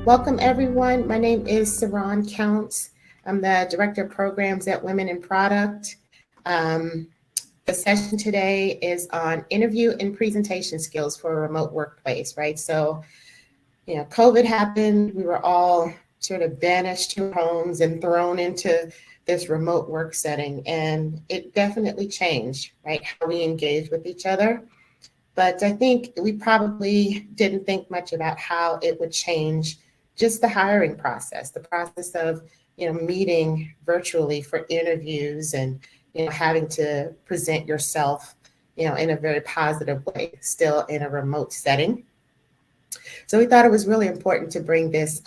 Welcome, everyone. My name is Cyronne Counts. I'm the Director of Programs at Women in Product. The session today is on interview and presentation skills for a remote workplace, right? So, COVID happened. We were all sort of banished to homes and thrown into this remote work setting. And it definitely changed, right? How we engage with each other. But I think we probably didn't think much about how it would change just the hiring process, the process of, meeting virtually for interviews and, having to present yourself, in a very positive way, still in a remote setting. So we thought it was really important to bring this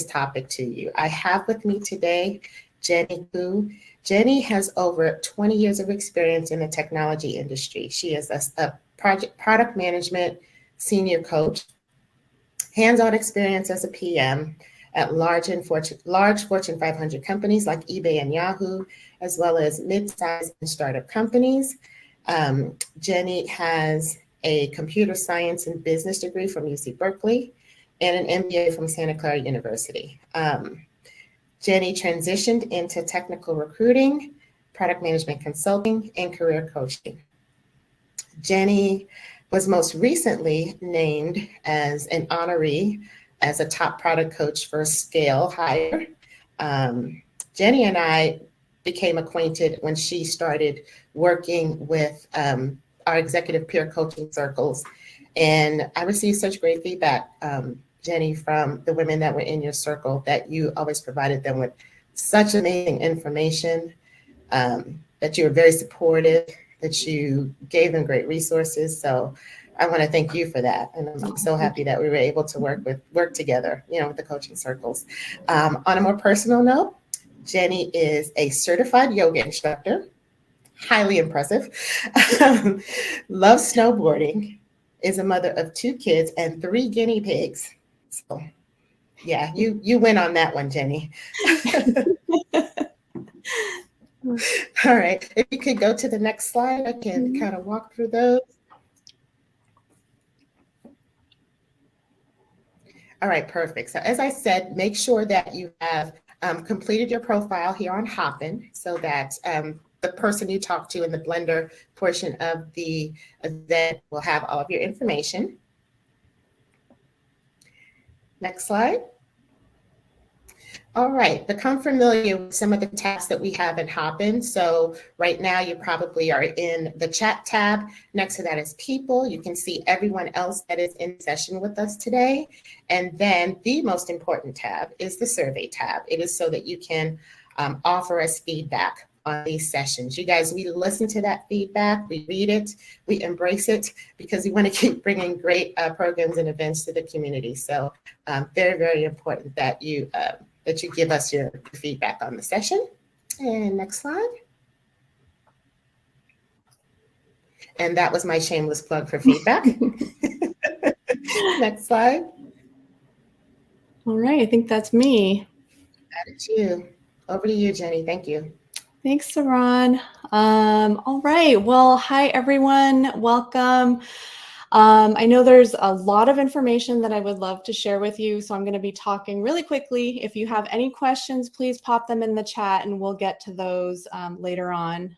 topic to you. I have with me today Jenny Hu. Jenny has over 20 years of experience in the technology industry. She is a product management senior coach, hands-on experience as a PM at large Fortune 500 companies like eBay and Yahoo, as well as mid-sized and startup companies. Jenny has a computer science and business degree from UC Berkeley and an MBA from Santa Clara University. Jenny transitioned into technical recruiting, product management consulting, and career coaching. Jenny was most recently named as an honoree as a top product coach for Scale Hire. Jenny and I became acquainted when she started working with our executive peer coaching circles. And I received such great feedback, Jenny, from the women that were in your circle, that you always provided them with such amazing information, that you were very supportive, that you gave them great resources. So I want to thank you for that. And I'm so happy that we were able to work together, with the coaching circles. On a more personal note, Jenny is a certified yoga instructor, highly impressive, loves snowboarding, is a mother of 2 kids and 3 guinea pigs. So yeah, you win on that one, Jenny. All right, if you could go to the next slide, I can kind of walk through those. All right, perfect. So as I said, make sure that you have completed your profile here on Hopin so that the person you talk to in the Blender portion of the event will have all of your information. Next slide. All right, become familiar with some of the tabs that we have in Hopin. So right now you probably are in the chat tab. Next to that is people. You can see everyone else that is in session with us today. And then the most important tab is the survey tab. It is so that you can offer us feedback on these sessions. You guys, we listen to that feedback, we read it, we embrace it, because we want to keep bringing great programs and events to the community. So very, very important that you give us your feedback on the session. And next slide. And that was my shameless plug for feedback. Next slide. All right, I think that's me. That is you. Over to you, Jenny. Thank you. Thanks, Cyronne. All right, well, hi, everyone. Welcome. I know there's a lot of information that I would love to share with you, so I'm going to be talking really quickly. If you have any questions, please pop them in the chat and we'll get to those later on.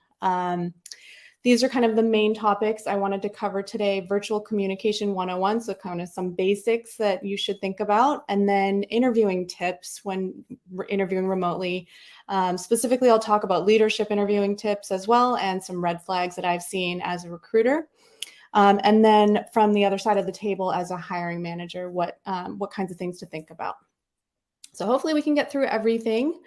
These are kind of the main topics I wanted to cover today: virtual communication 101, so kind of some basics that you should think about, and then interviewing tips when interviewing remotely. Specifically, I'll talk about leadership interviewing tips as well, and some red flags that I've seen as a recruiter. And then from the other side of the table as a hiring manager, what kinds of things to think about. So hopefully we can get through everything.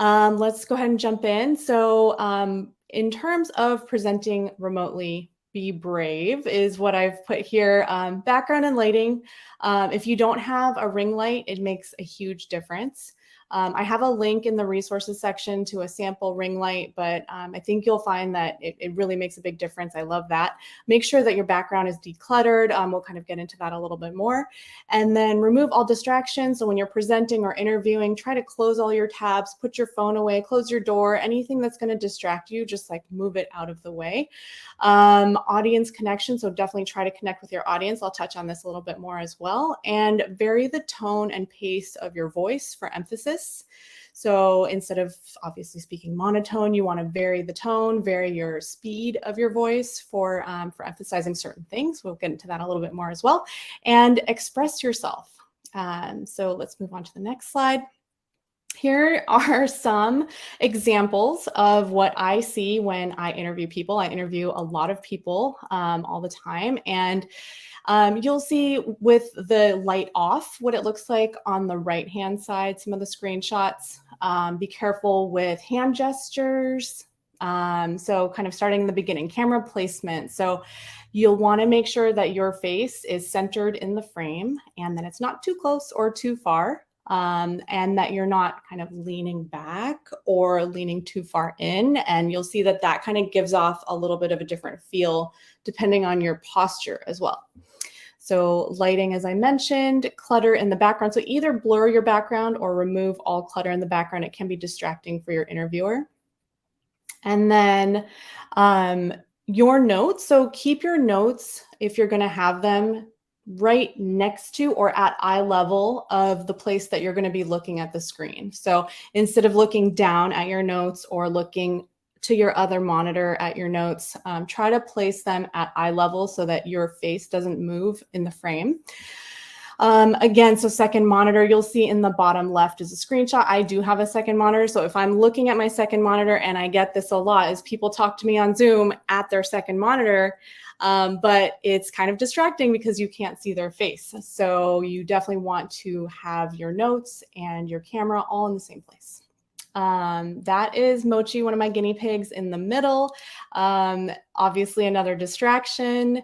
Let's go ahead and jump in. So in terms of presenting remotely, be brave is what I've put here. Background and lighting. If you don't have a ring light, it makes a huge difference. I have a link in the resources section to a sample ring light, but I think you'll find that it really makes a big difference. I love that. Make sure that your background is decluttered. We'll kind of get into that a little bit more. And then remove all distractions. So when you're presenting or interviewing, try to close all your tabs, put your phone away, close your door, anything that's going to distract you, just like move it out of the way. Audience connection. So definitely try to connect with your audience. I'll touch on this a little bit more as well. And vary the tone and pace of your voice for emphasis. So instead of obviously speaking monotone, you want to vary the tone, vary your speed of your voice for emphasizing certain things. We'll get into that a little bit more as well. And express yourself. So let's move on to the next slide. Here are some examples of what I see when I interview people. I interview a lot of people all the time, and you'll see with the light off what it looks like on the right-hand side, some of the screenshots. Be careful with hand gestures. So kind of starting in the beginning, camera placement. So you'll want to make sure that your face is centered in the frame and that it's not too close or too far. And that you're not kind of leaning back or leaning too far in. And you'll see that that kind of gives off a little bit of a different feel depending on your posture as well. So lighting, as I mentioned, clutter in the background. So either blur your background or remove all clutter in the background. It can be distracting for your interviewer. And then your notes. So keep your notes, if you're going to have them, right next to or at eye level of the place that you're going to be looking at the screen. So instead of looking down at your notes or looking to your other monitor at your notes, try to place them at eye level so that your face doesn't move in the frame. Again, so second monitor, you'll see in the bottom left is a screenshot. I do have a second monitor. So if I'm looking at my second monitor, and I get this a lot, is people talk to me on Zoom at their second monitor, but it's kind of distracting because you can't see their face. So you definitely want to have your notes and your camera all in the same place. That is Mochi, one of my guinea pigs, in the middle. Obviously another distraction.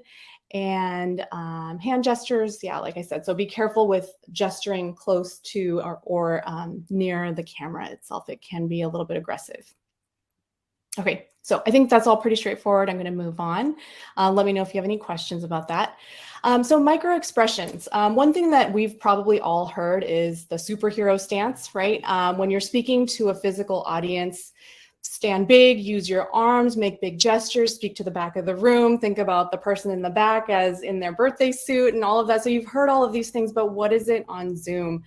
And hand gestures, yeah, like I said, so be careful with gesturing close to or near the camera itself. It can be a little bit aggressive. Okay, so I think that's all pretty straightforward. I'm going to move on. Let me know if you have any questions about that. So micro expressions. One thing that we've probably all heard is the superhero stance, right? When you're speaking to a physical audience, stand big, use your arms, make big gestures, speak to the back of the room, think about the person in the back as in their birthday suit and all of that. So you've heard all of these things, but what is it on Zoom?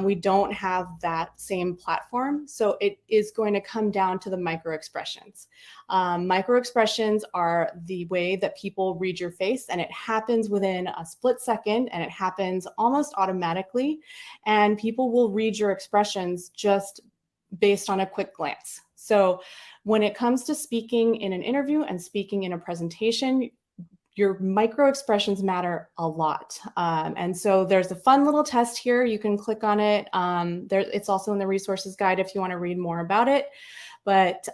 We don't have that same platform. So it is going to come down to the micro expressions. Micro expressions are the way that people read your face, and it happens within a split second, and it happens almost automatically. And people will read your expressions just based on a quick glance. So when it comes to speaking in an interview and speaking in a presentation, your micro expressions matter a lot. And so there's a fun little test here. You can click on it. It's also in the resources guide if you want to read more about it. But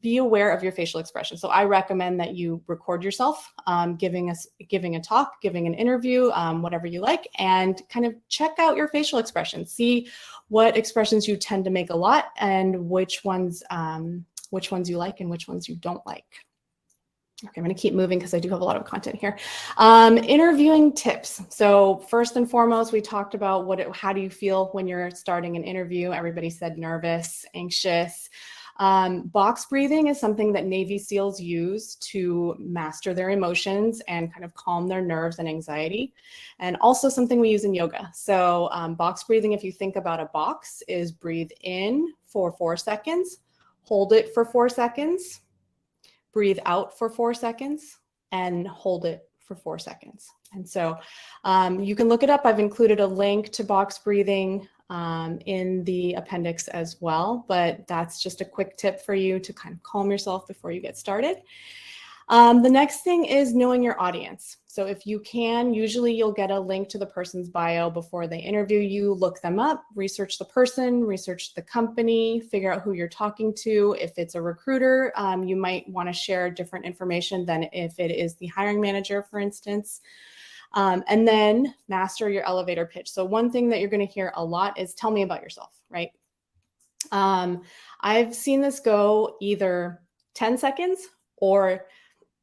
be aware of your facial expression. So I recommend that you record yourself giving a talk, giving an interview, whatever you like, and kind of check out your facial expressions. See what expressions you tend to make a lot and which ones you like and which ones you don't like. Okay, I'm going to keep moving because I do have a lot of content here. Interviewing tips. So first and foremost, we talked about how do you feel when you're starting an interview? Everybody said nervous, anxious. Box breathing is something that Navy SEALs use to master their emotions and kind of calm their nerves and anxiety. And also something we use in yoga. So box breathing, if you think about a box, is breathe in for 4 seconds, hold it for 4 seconds, breathe out for 4 seconds, and hold it for 4 seconds. And so you can look it up. I've included a link to box breathing in the appendix as well, but that's just a quick tip for you to kind of calm yourself before you get started. The next thing is knowing your audience. So if you can, usually you'll get a link to the person's bio before they interview you, look them up, research the person, research the company, figure out who you're talking to. If it's a recruiter, you might want to share different information than if it is the hiring manager, for instance. And then master your elevator pitch. So one thing that you're going to hear a lot is tell me about yourself, right? I've seen this go either 10 seconds or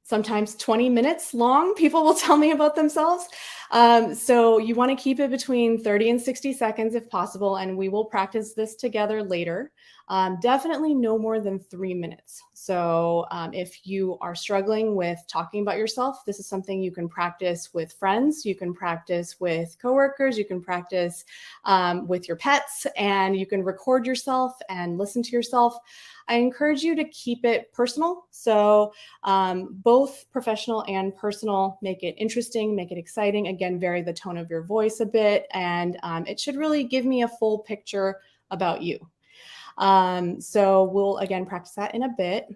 sometimes 20 minutes long. People will tell me about themselves. So you want to keep it between 30 and 60 seconds if possible, and we will practice this together later. Definitely no more than 3 minutes. So if you are struggling with talking about yourself, this is something you can practice with friends, you can practice with coworkers, you can practice with your pets, and you can record yourself and listen to yourself. I encourage you to keep it personal. So both professional and personal, make it interesting, make it exciting. Again, vary the tone of your voice a bit, and it should really give me a full picture about you. So we'll again practice that in a bit.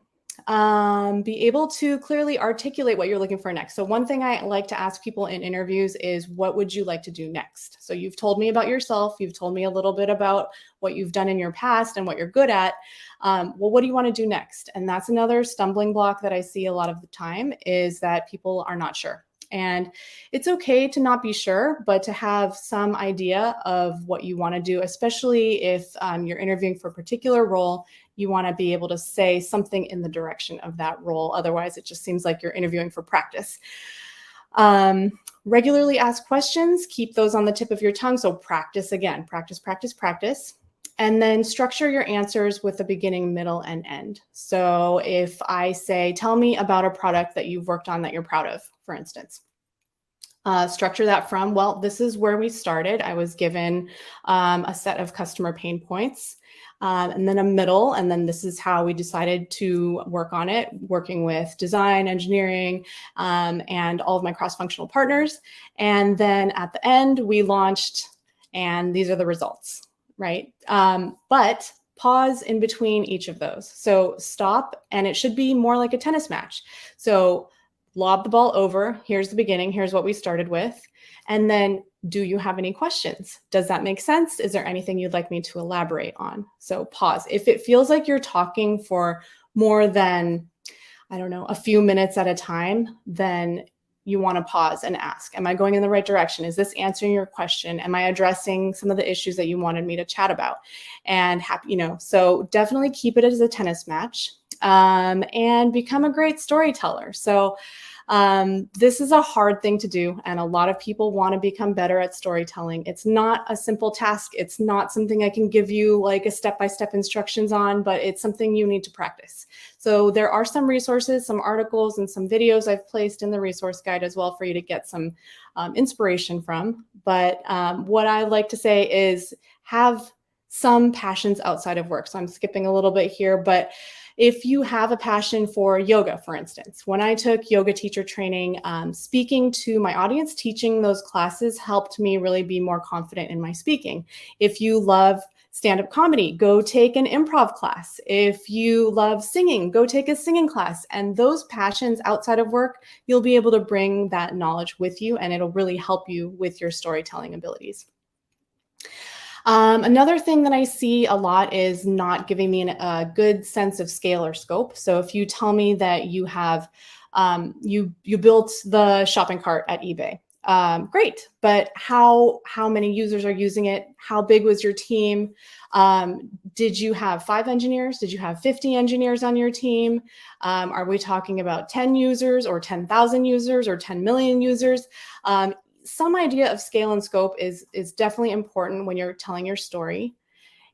Be able to clearly articulate what you're looking for next. So one thing I like to ask people in interviews is, what would you like to do next? So you've told me about yourself. You've told me a little bit about what you've done in your past and what you're good at. Well, what do you want to do next? And that's another stumbling block that I see a lot of the time, is that people are not sure. And it's okay to not be sure, but to have some idea of what you want to do, especially if you're interviewing for a particular role. You want to be able to say something in the direction of that role. Otherwise, it just seems like you're interviewing for practice. Regularly ask questions, keep those on the tip of your tongue. So practice again, practice, practice, practice. And then structure your answers with a beginning, middle, and end. So if I say, tell me about a product that you've worked on that you're proud of, for instance. Structure that from, well, this is where we started. I was given a set of customer pain points, and then a middle, and then this is how we decided to work on it, working with design, engineering, and all of my cross-functional partners. And then at the end, we launched, and these are the results, right? But pause in between each of those. So stop, and it should be more like a tennis match. So lob the ball over. Here's the beginning. Here's what we started with. And then, do you have any questions? Does that make sense? Is there anything you'd like me to elaborate on? So pause. If it feels like you're talking for more than, I don't know, a few minutes at a time, then you want to pause and ask, am I going in the right direction? Is this answering your question? Am I addressing some of the issues that you wanted me to chat about? And so definitely keep it as a tennis match, and become a great storyteller. So this is a hard thing to do, and a lot of people want to become better at storytelling. It's not a simple task. It's not something I can give you like a step-by-step instructions on, but it's something you need to practice. So there are some resources, some articles, and some videos I've placed in the resource guide as well for you to get some inspiration from. But what I like to say is, have some passions outside of work. So I'm skipping a little bit here, but if you have a passion for yoga, for instance, when I took yoga teacher training, speaking to my audience, teaching those classes helped me really be more confident in my speaking. If you love stand-up comedy, go take an improv class. If you love singing, go take a singing class. And those passions outside of work, you'll be able to bring that knowledge with you, and it'll really help you with your storytelling abilities. Another thing that I see a lot is not giving me a good sense of scale or scope. So if you tell me that you have, you built the shopping cart at eBay, great, but how many users are using it? How big was your team? Did you have 5 engineers? Did you have 50 engineers on your team? Are we talking about 10 users or 10,000 users or 10 million users? Some idea of scale and scope is definitely important when you're telling your story.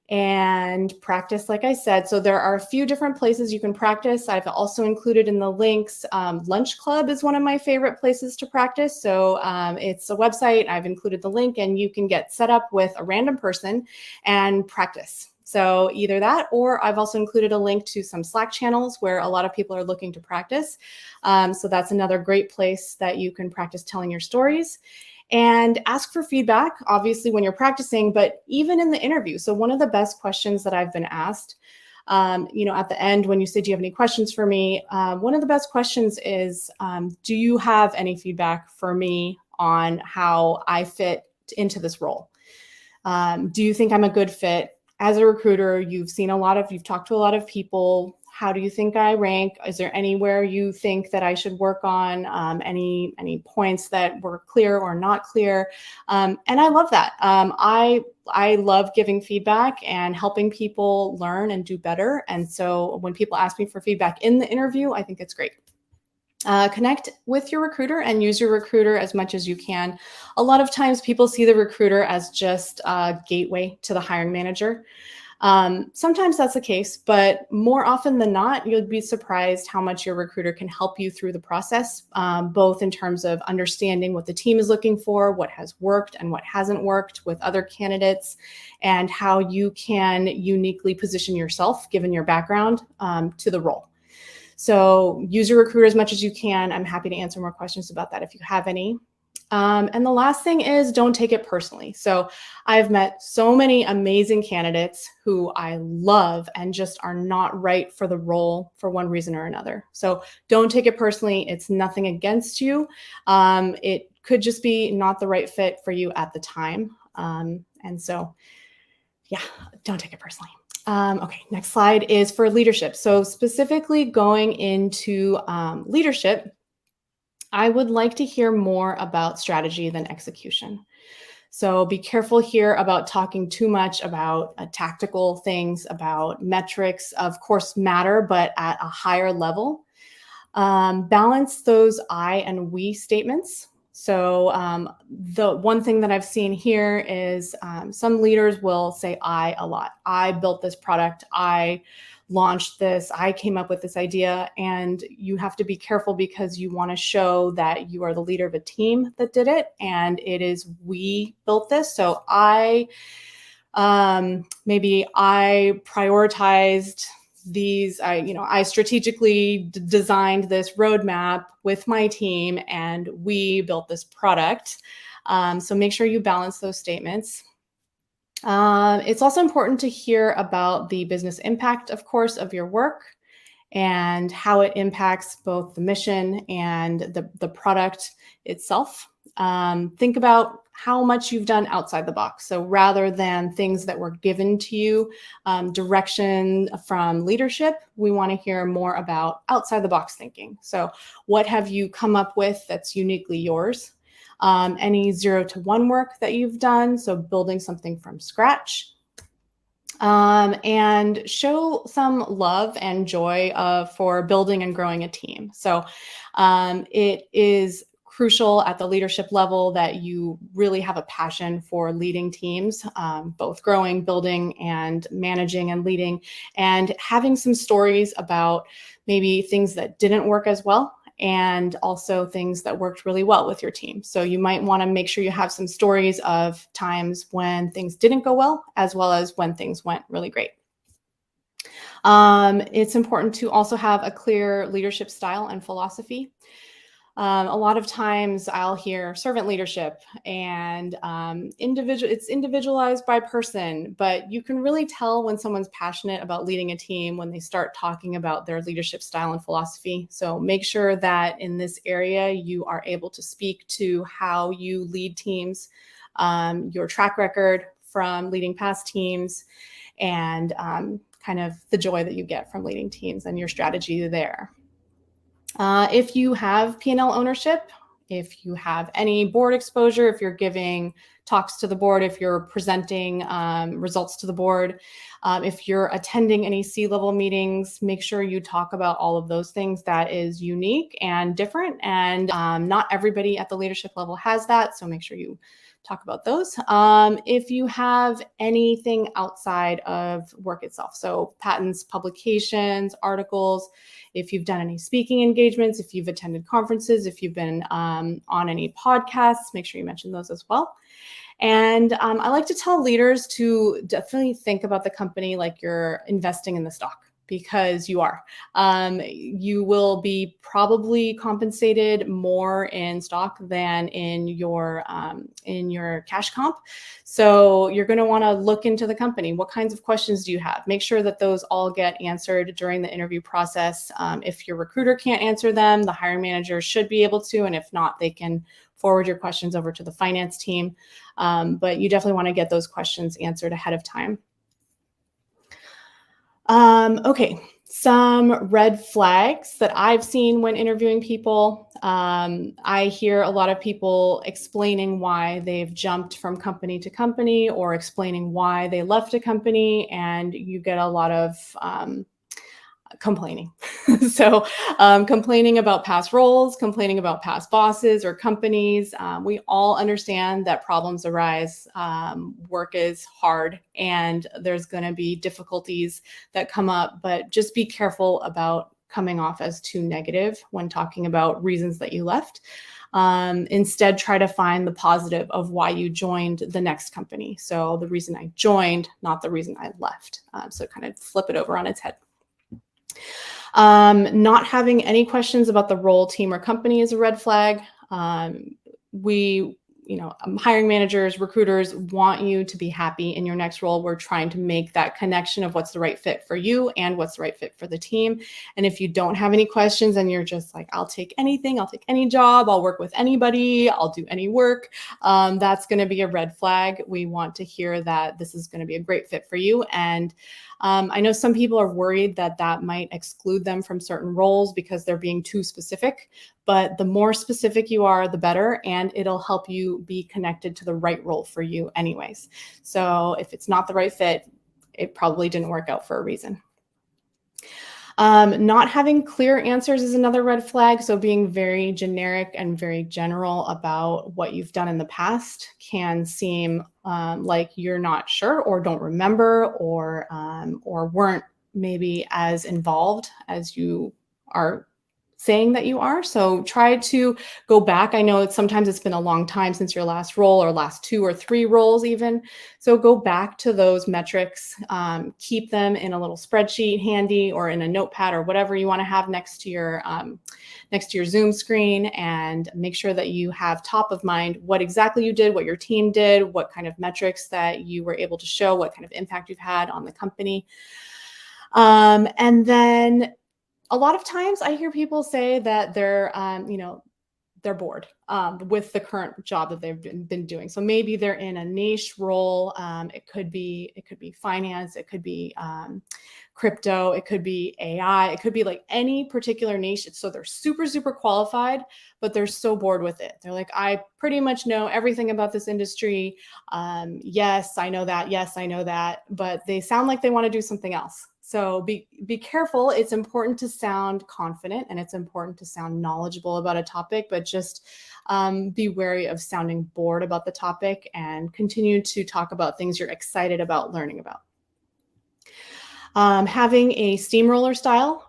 And practice, like I said, so there are a few different places you can practice. I've also included in the links, Lunch Club is one of my favorite places to practice. So it's a website, I've included the link, and you can get set up with a random person and practice. So either that, or I've also included a link to some Slack channels where a lot of people are looking to practice. So that's another great place that you can practice telling your stories. And ask for feedback, obviously, when you're practicing, but even in the interview. So one of the best questions that I've been asked, at the end, when you say, do you have any questions for me? One of the best questions is, do you have any feedback for me on how I fit into this role? Do you think I'm a good fit? As a recruiter, you've talked to a lot of people. How do you think I rank? Is there anywhere you think that I should work on? Any points that were clear or not clear? And I love that. I I love giving feedback and helping people learn and do better. And so when people ask me for feedback in the interview, I think it's great. Connect with your recruiter and use your recruiter as much as you can. A lot of times people see the recruiter as just a gateway to the hiring manager. Sometimes that's the case, but more often than not, you'll be surprised how much your recruiter can help you through the process, both in terms of understanding what the team is looking for, what has worked and what hasn't worked with other candidates, and how you can uniquely position yourself, given your background, to the role. So use your recruiter as much as you can. I'm happy to answer more questions about that if you have any. And the last thing is, don't take it personally. So I've met so many amazing candidates who I love and just are not right for the role for one reason or another. So don't take it personally. It's nothing against you. It could just be not the right fit for you at the time. And so, yeah, don't take it personally. Okay, next slide is for leadership. So specifically going into leadership, I would like to hear more about strategy than execution. So be careful here about talking too much about tactical things, about metrics, of course matter, but at a higher level. Balance those I and we statements. So the one thing that I've seen here is some leaders will say I a lot. I built this product. I launched this. I came up with this idea. And you have to be careful because you want to show that you are the leader of a team that did it. And it is we built this. So maybe I prioritized these, I strategically designed this roadmap with my team and we built this product. So make sure you balance those statements. It's also important to hear about the business impact, of course, of your work and how it impacts both the mission and the product itself. Think about how much you've done outside the box. So rather than things that were given to you, direction from leadership, we want to hear more about outside the box thinking. So what have you come up with that's uniquely yours? Any 0 to 1 work that you've done, so building something from scratch. And show some love and joy for building and growing a team. So it is crucial at the leadership level that you really have a passion for leading teams, both growing, building, and managing and leading, and having some stories about maybe things that didn't work as well, and also things that worked really well with your team. So you might want to make sure you have some stories of times when things didn't go well, as well as when things went really great. It's important to also have a clear leadership style and philosophy. A lot of times I'll hear servant leadership and it's individualized by person, but you can really tell when someone's passionate about leading a team when they start talking about their leadership style and philosophy. So make sure that in this area, you are able to speak to how you lead teams, your track record from leading past teams, and kind of the joy that you get from leading teams and your strategy there. If you have P&L ownership, if you have any board exposure, if you're giving talks to the board, if you're presenting results to the board, if you're attending any C-level meetings, make sure you talk about all of those things. That is unique and different, and not everybody at the leadership level has that, so make sure you talk about those. If you have anything outside of work itself, so patents, publications, articles, if you've done any speaking engagements, if you've attended conferences, if you've been on any podcasts, make sure you mention those as well. And I like to tell leaders to definitely think about the company like you're investing in the stock, because you are. You will be probably compensated more in stock than in your cash comp. So you're going to want to look into the company. What kinds of questions do you have? Make sure that those all get answered during the interview process. If your recruiter can't answer them, the hiring manager should be able to, and if not, they can forward your questions over to the finance team. But you definitely want to get those questions answered ahead of time. Okay, Some red flags that I've seen when interviewing people. I hear a lot of people explaining why they've jumped from company to company or explaining why they left a company, and you get a lot of complaining. So complaining about past roles, complaining about past bosses or companies. We all understand that problems arise. Work is hard and there's going to be difficulties that come up, but just be careful about coming off as too negative when talking about reasons that you left. Instead, try to find the positive of why you joined the next company. So the reason I joined, not the reason I left. So kind of flip it over on its head. Not having any questions about the role, team, or company is a red flag. Hiring managers, recruiters want you to be happy in your next role. We're trying to make that connection of what's the right fit for you and what's the right fit for the team. And if you don't have any questions and you're just like, I'll take anything, I'll take any job, I'll work with anybody, I'll do any work, that's going to be a red flag. We want to hear that this is going to be a great fit for you. And I know some people are worried that that might exclude them from certain roles because they're being too specific, but the more specific you are, the better, and it'll help you be connected to the right role for you anyways. So if it's not the right fit, it probably didn't work out for a reason. Not having clear answers is another red flag. So being very generic and very general about what you've done in the past can seem like you're not sure or don't remember or weren't maybe as involved as you are saying that you are. So try to go back. I know sometimes it's been a long time since your last role or last 2 or 3 roles even. So go back to those metrics, keep them in a little spreadsheet handy or in a notepad or whatever you want to have next to your Zoom screen, and make sure that you have top of mind what exactly you did, what your team did, what kind of metrics that you were able to show, what kind of impact you've had on the company. And then a lot of times I hear people say that they're bored with the current job that they've been doing. So maybe they're in a niche role. It could be finance. It could be crypto. It could be AI. It could be like any particular niche. So they're super, super qualified, but they're so bored with it. They're like, I pretty much know everything about this industry. Yes, I know that. Yes, I know that. But they sound like they want to do something else. So be careful. It's important to sound confident and it's important to sound knowledgeable about a topic, but just be wary of sounding bored about the topic and continue to talk about things you're excited about learning about. Having a steamroller style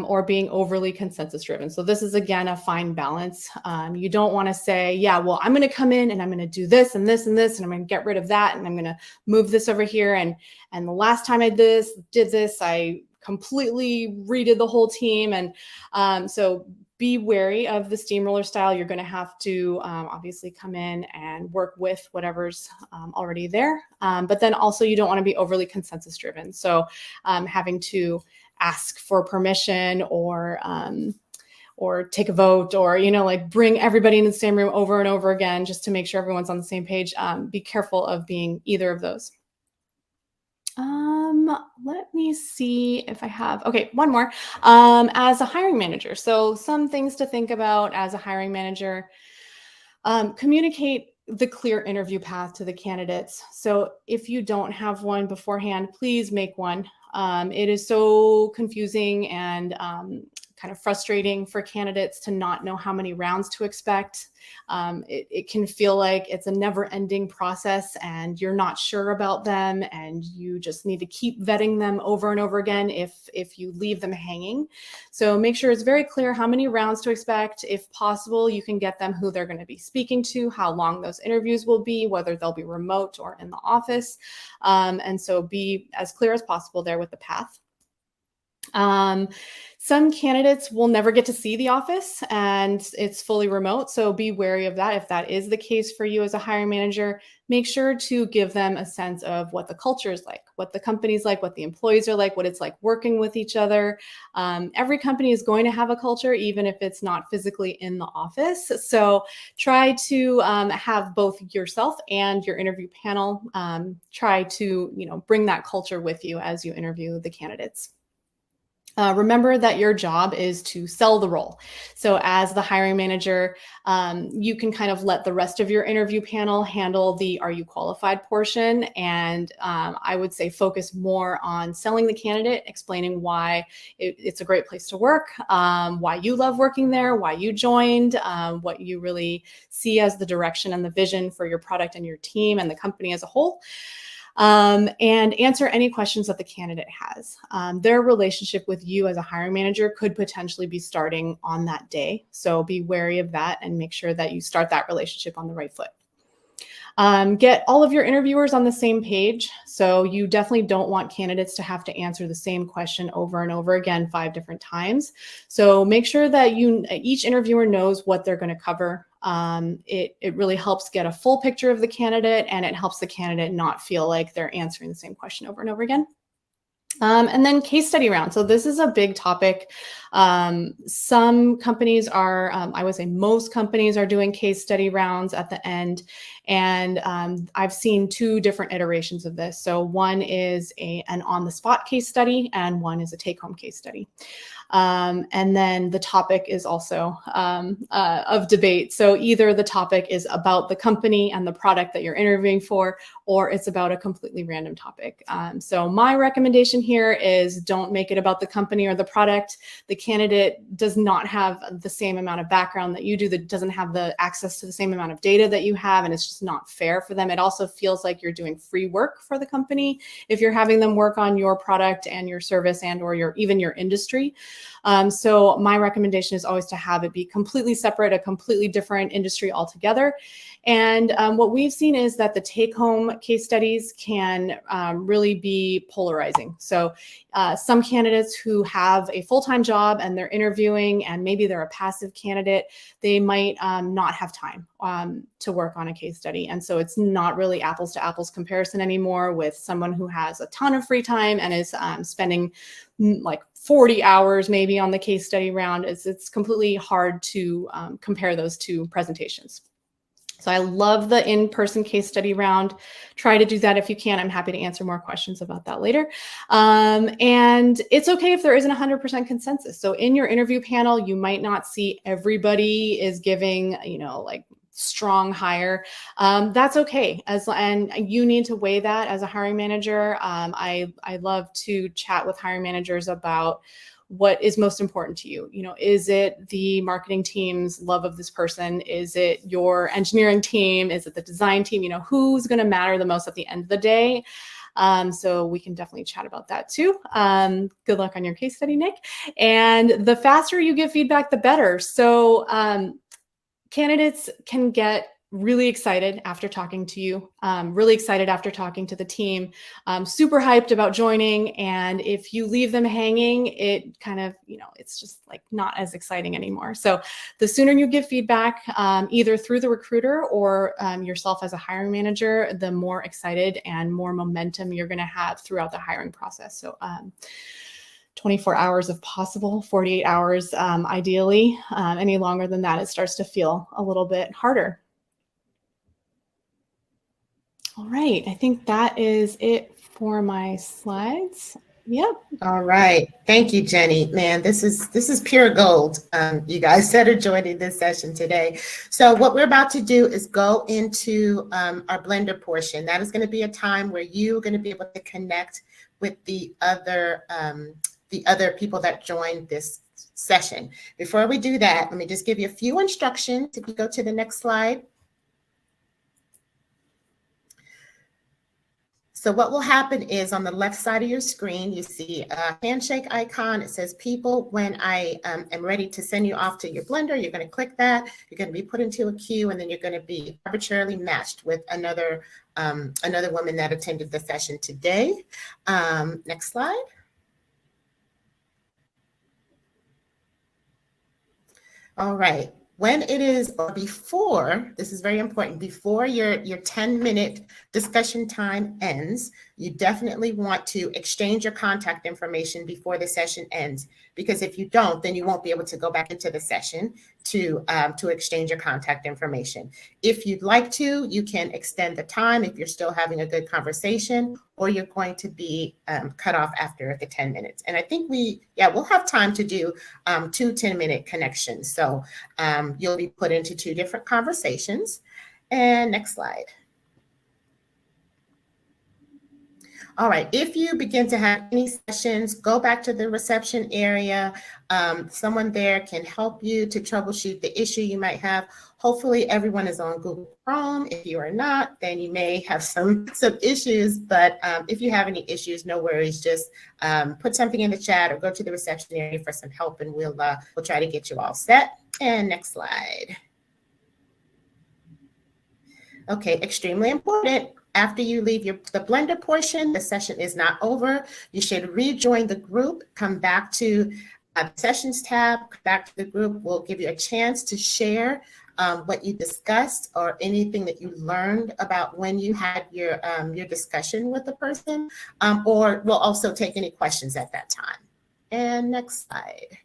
or being overly consensus driven. So this is, again, a fine balance. You don't want to say, yeah, well, I'm going to come in and I'm going to do this and this and this, and I'm going to get rid of that, and I'm going to move this over here. And the last time I did this, I completely redid the whole team. And so be wary of the steamroller style. You're going to have to obviously come in and work with whatever's already there. But then also you don't want to be overly consensus driven. So having to ask for permission or take a vote or, like bring everybody in the same room over and over again, just to make sure everyone's on the same page. Be careful of being either of those. Let me see if I have, okay, one more. As a hiring manager. So some things to think about as a hiring manager, communicate the clear interview path to the candidates. So if you don't have one beforehand, please make one. It is so confusing and kind of frustrating for candidates to not know how many rounds to expect. It can feel like it's a never-ending process and you're not sure about them and you just need to keep vetting them over and over again if you leave them hanging. So make sure it's very clear how many rounds to expect. If possible, you can get them who they're going to be speaking to, how long those interviews will be, whether they'll be remote or in the office. And so be as clear as possible there with the path. Some candidates will never get to see the office and it's fully remote. So be wary of that. If that is the case for you as a hiring manager, make sure to give them a sense of what the culture is like, what the company's like, what the employees are like, what it's like working with each other. Every company is going to have a culture, even if it's not physically in the office. So try to have both yourself and your interview panel try to, bring that culture with you as you interview the candidates. Remember that your job is to sell the role. So as the hiring manager, you can kind of let the rest of your interview panel handle the "are you qualified" portion. And I would say focus more on selling the candidate, explaining why it's a great place to work, why you love working there, why you joined, what you really see as the direction and the vision for your product and your team and the company as a whole. And answer any questions that the candidate has. Their relationship with you as a hiring manager could potentially be starting on that day. So be wary of that and make sure that you start that relationship on the right foot. Get all of your interviewers on the same page. So you definitely don't want candidates to have to answer the same question over and over again 5 different times. So make sure that each interviewer knows what they're going to cover. It really helps get a full picture of the candidate, and it helps the candidate not feel like they're answering the same question over and over again. And then case study round. So this is a big topic. Some companies are, I would say most companies are doing case study rounds at the end. And I've seen 2 different iterations of this. So one is an on-the-spot case study, and one is a take-home case study. And then the topic is also of debate. So either the topic is about the company and the product that you're interviewing for, or it's about a completely random topic. So my recommendation here is don't make it about the company or the product. The candidate does not have the same amount of background that you do, that doesn't have the access to the same amount of data that you have, and it's just not fair for them. It also feels like you're doing free work for the company if you're having them work on your product and your service and or even your industry. So my recommendation is always to have it be completely separate, a completely different industry altogether. And what we've seen is that the take-home case studies can really be polarizing. So some candidates who have a full-time job and they're interviewing, and maybe they're a passive candidate, they might not have time to work on a case study. And so it's not really apples to apples comparison anymore with someone who has a ton of free time and is spending like 40 hours maybe on the case study round. It's completely hard to compare those 2 presentations. So I love the in-person case study round. Try to do that if you can. I'm happy to answer more questions about that later. And it's okay if there isn't 100% consensus. So in your interview panel, you might not see everybody is giving, like strong hire. That's okay. And you need to weigh that as a hiring manager. I love to chat with hiring managers about what is most important to you. Is it the marketing team's love of this person? Is it your engineering team? Is it the design team? Who's going to matter the most at the end of the day? So we can definitely chat about that too. Good luck on your case study, Nick. And the faster you give feedback, the better. So candidates can get really excited after talking to you, really excited after talking to the team, super hyped about joining. And if you leave them hanging, it kind of, it's just like not as exciting anymore. So the sooner you give feedback, either through the recruiter or yourself as a hiring manager, the more excited and more momentum you're going to have throughout the hiring process. So 24 hours if possible, 48 hours ideally. Any longer than that, it starts to feel a little bit harder. All right, I think that is it for my slides. Yep. All right. Thank you, Jenny. Man, this is pure gold. You guys that are joining this session today. So what we're about to do is go into our Blender portion. That is going to be a time where you're going to be able to connect with the other people that joined this session. Before we do that, let me just give you a few instructions. If you go to the next slide. So what will happen is on the left side of your screen, you see a handshake icon. It says people. When I am ready to send you off to your Blender, you're going to click that. You're going to be put into a queue, and then you're going to be arbitrarily matched with another woman that attended the session today. Next slide. All right. When it is, or before, this is very important, before your 10-minute discussion time ends, you definitely want to exchange your contact information before the session ends, because if you don't, then you won't be able to go back into the session. to exchange your contact information. If you'd like to, you can extend the time if you're still having a good conversation, or you're going to be cut off after the 10 minutes. And I think we'll have time to do 2 10-minute connections. So you'll be put into 2 different conversations. And next slide. All right, if you begin to have any sessions, go back to the reception area. Someone there can help you to troubleshoot the issue you might have. Hopefully everyone is on Google Chrome. If you are not, then you may have some issues, but if you have any issues, no worries, just put something in the chat or go to the reception area for some help, and we'll try to get you all set. And next slide. Okay, extremely important. After you leave the Blender portion, the session is not over. You should rejoin the group, come back to the Sessions tab, back to the group. We'll give you a chance to share what you discussed or anything that you learned about when you had your discussion with the person, or we'll also take any questions at that time. And next slide.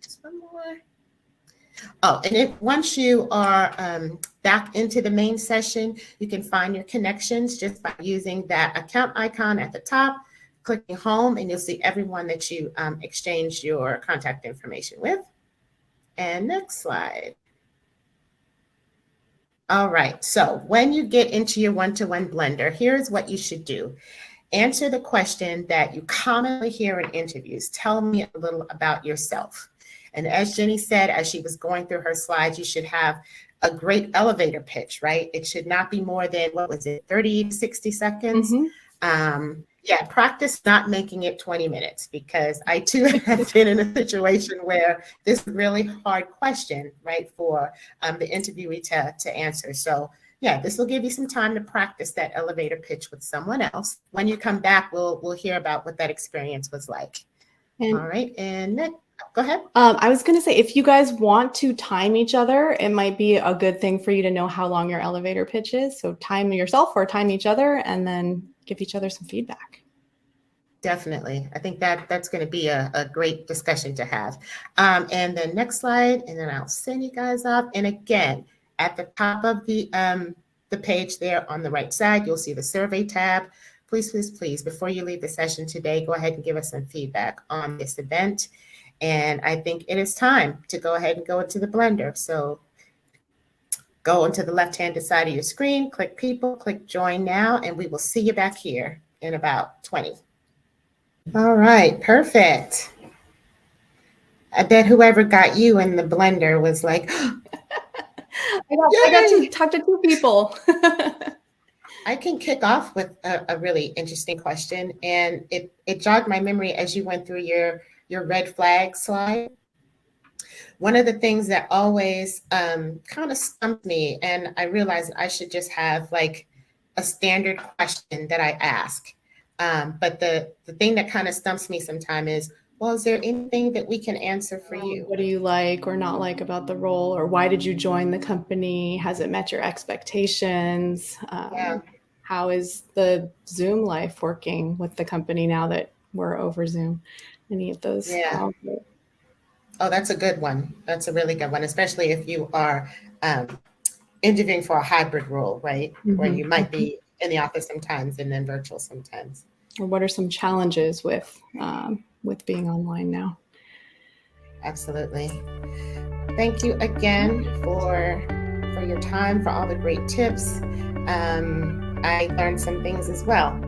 Just one more. Oh, and once you are back into the main session, you can find your connections just by using that account icon at the top, clicking home, and you'll see everyone that you exchanged your contact information with. And next slide. All right, so when you get into your one-to-one Blender, here's what you should do. Answer the question that you commonly hear in interviews. Tell me a little about yourself. And as Jenny said, as she was going through her slides, you should have a great elevator pitch, right? It should not be more than, 30 to 60 seconds? Mm-hmm. Practice not making it 20 minutes, because I too have been in a situation where this is a really hard question, right, for the interviewee to answer. So this will give you some time to practice that elevator pitch with someone else. When you come back, we'll hear about what that experience was like. All right, and next. Go ahead. I was going to say, if you guys want to time each other, it might be a good thing for you to know how long your elevator pitch is. So time yourself or time each other, and then give each other some feedback. Definitely. I think that's going to be a great discussion to have. And then next slide, and then I'll send you guys off. And again, at the top of the page there on the right side, you'll see the survey tab. Please, please, please, before you leave the session today, go ahead and give us some feedback on this event. And I think it is time to go ahead and go into the Blender. So go into the left-hand side of your screen, click people, click join now, and we will see you back here in about 20. All right, perfect. I bet whoever got you in the Blender was like, I got to talk to 2 people. I can kick off with a really interesting question, and it jogged my memory as you went through your red flag slide. One of the things that always kind of stumped me, and I realized I should just have like a standard question that I ask. But the thing that kind of stumps me sometimes is, well, is there anything that we can answer for you? What do you like or not like about the role? Or why did you join the company? Has it met your expectations? How is the Zoom life working with the company now that we're over Zoom? Any of those? Yeah. Oh, that's a good one. That's a really good one, especially if you are interviewing for a hybrid role, right? Mm-hmm. Where you might be in the office sometimes and then virtual sometimes. Or what are some challenges with being online now? Absolutely. Thank you again for your time, for all the great tips. I learned some things as well.